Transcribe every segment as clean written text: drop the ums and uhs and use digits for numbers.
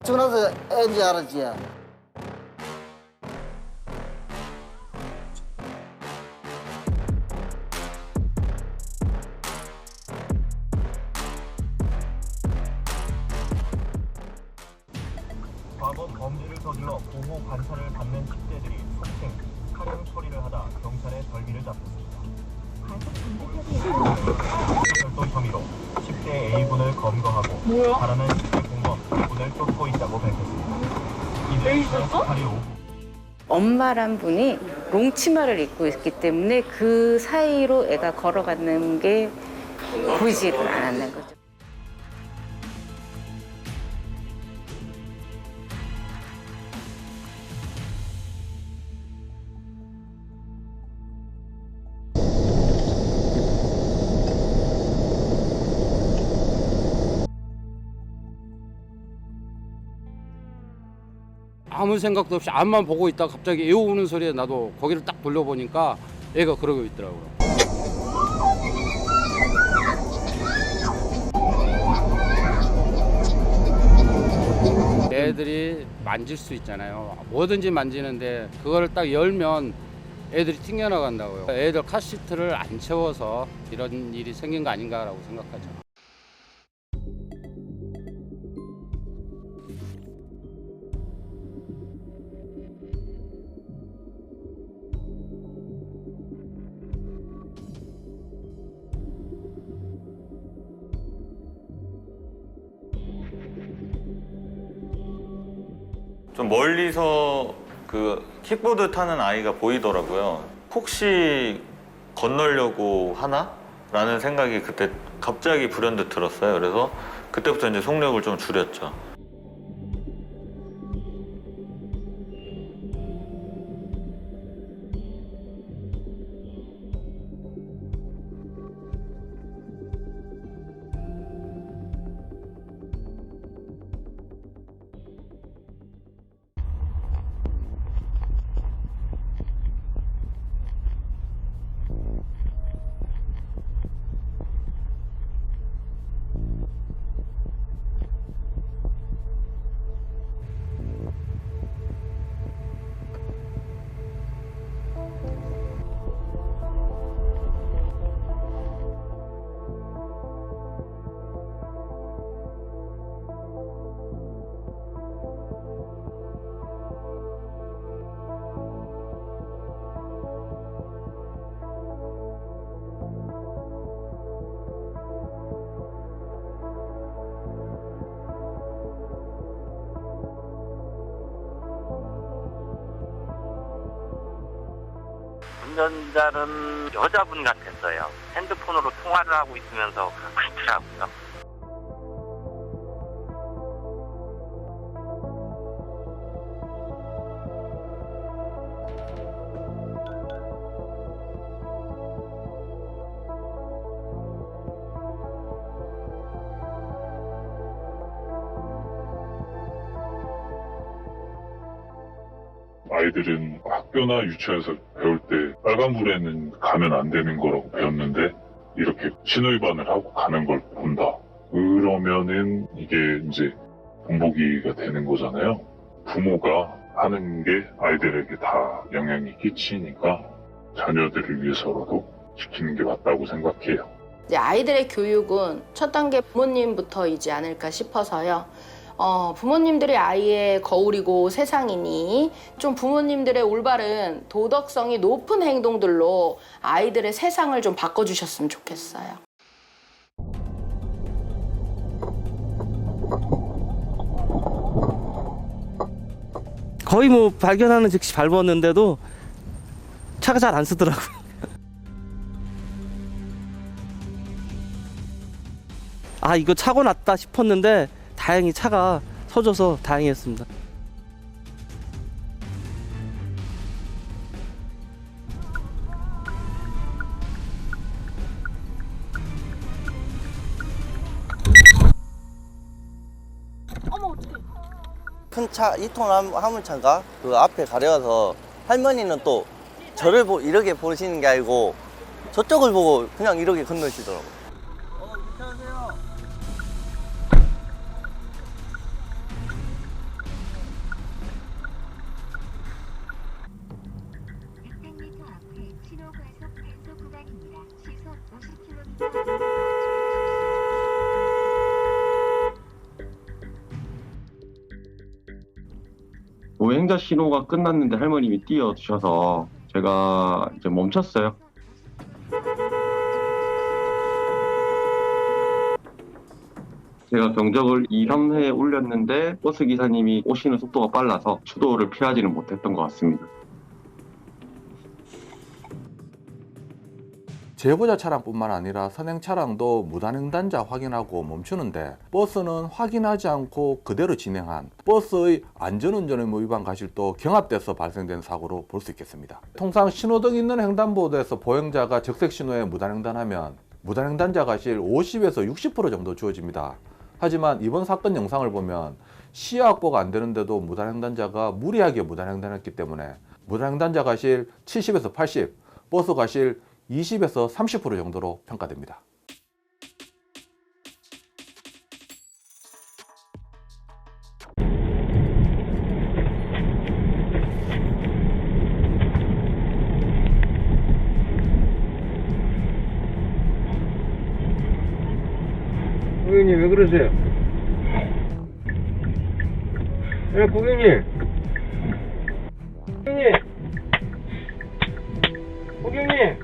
찍고 나서 애인지 알았지. 과거 범죄를 저질러 보호 관찰을 받는 10대들이 폭행, 칼형 처리를 하다 경찰의 덜미를 잡혔습니다. 별도 혐의로 10대 A군을 검거하고 바라는 10대 공범 B군을 쫓고 있다고 밝혔습니다. 이들 팔이 오후 엄마란 분이 롱치마를 입고 있기 때문에 그 사이로 애가 걸어가는 게 보이지를 않았는 거죠. 아무 생각도 없이 앞만 보고 있다가 갑자기 애 우는 소리에 나도 거기를 딱 돌려보니까 애가 그러고 있더라고요. 애들이 만질 수 있잖아요. 뭐든지 만지는데 그거를 딱 열면 애들이 튕겨나간다고요. 애들 카시트를 안 채워서 이런 일이 생긴 거 아닌가라고 생각하죠. 좀 멀리서 그 킥보드 타는 아이가 보이더라고요. 혹시 건너려고 하나? 라는 생각이 그때 갑자기 불현듯 들었어요. 그래서 그때부터 이제 속력을 좀 줄였죠. 운전자는 여자분 같았어요. 핸드폰으로 통화를 하고 있으면서 그렇더라고요. 아이들은 학교나 유치원에서 배울 때 빨간불에는 가면 안 되는 거라고 배웠는데 이렇게 신호위반을 하고 가는 걸 본다. 그러면은 이게 이제 본보기가 되는 거잖아요. 부모가 하는 게 아이들에게 다 영향이 끼치니까 자녀들을 위해서라도 지키는 게 맞다고 생각해요. 이제 아이들의 교육은 첫 단계 부모님부터이지 않을까 싶어서요. 부모님들이 아이의 거울이고 세상이니 좀 부모님들의 올바른 도덕성이 높은 행동들로 아이들의 세상을 좀 바꿔주셨으면 좋겠어요. 거의 뭐 발견하는 즉시 밟았는데도 차가 잘 안 쓰더라고요. 아, 이거 사고 났다 싶었는데 다행히 차가 서져서 다행이었습니다. 큰 차, 2톤 화물차가 그 앞에 가려서 할머니는 또 저를 이렇게 보시는 게 아니고 저쪽을 보고 그냥 이렇게 건너시더라고요. 괜찮으세요? 보행자 신호가 끝났는데 할머님이 뛰어주셔서 제가 이제 멈췄어요. 제가 경적을 2, 3회 울렸는데 버스 기사님이 오시는 속도가 빨라서 추도를 피하지는 못했던 것 같습니다. 제보자 차량뿐만 아니라 선행 차량도 무단횡단자 확인하고 멈추는데 버스는 확인하지 않고 그대로 진행한 버스의 안전운전 의무 위반 과실도 경합돼서 발생된 사고로 볼 수 있겠습니다. 통상 신호등 있는 횡단보도에서 보행자가 적색 신호에 무단횡단하면 무단횡단자 과실 50에서 60% 정도 주어집니다. 하지만 이번 사건 영상을 보면 시야 확보가 안 되는데도 무단횡단자가 무리하게 무단횡단했기 때문에 무단횡단자 과실 70에서 80, 버스 과실 20에서 30% 정도로 평가됩니다. 고객님 왜 그러세요? 네, 고객님. 고객님.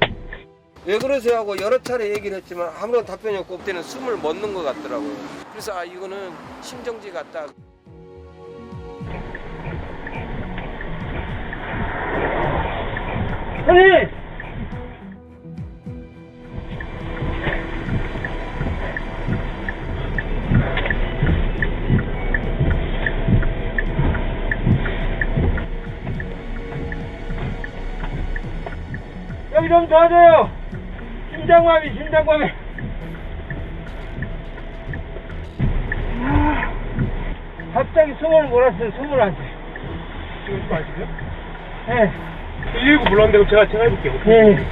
왜 그러세요 하고 여러 차례 얘기를 했지만 아무런 답변이 없고 그때는 숨을 못 넣는 것 같더라고요. 그래서 이거는 심정지 같다. 아니! 여기 좀 도와줘요. 심장마비. 갑자기 숨을 몰았어요. 숨을 안 쉬어요. 지금 숨 안 쉬어요? 네. 119 불렀는데 제가 해볼게요. 네.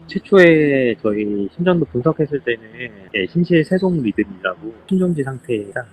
최초에 저희 심전도 분석했을 때는 심실 세동 리듬이라고 심정지 상태라